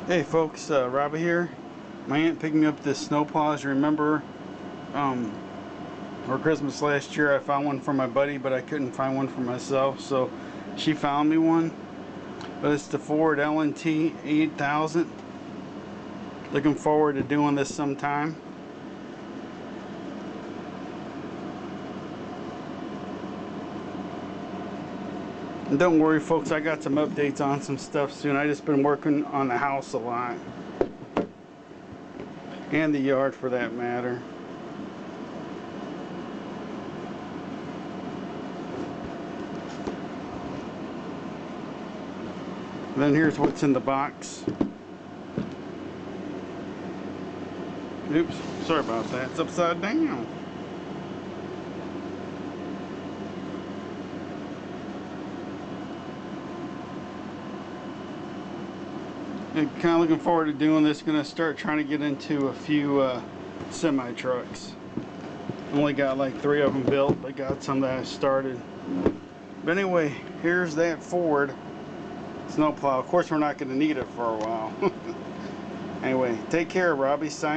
Hey folks, Robbie here. My aunt picking up this snowplow. As you remember, for Christmas last year I found one for my buddy, but I couldn't find one for myself, so she found me one. But it's the Ford L&T 8000. Looking forward to doing this sometime. And don't worry folks, I got some updates on some stuff soon. I just been working on the house a lot. And the yard for that matter. And then here's what's in the box. Oops, sorry about that. It's upside down. I'm kind of looking forward to doing this. Gonna start trying to get into a few semi trucks. Only got like 3 of them built, but got some that I started. But anyway, here's that Ford snowplow. Of course, we're not going to need it for a while. Anyway, take care, Robbie. Sign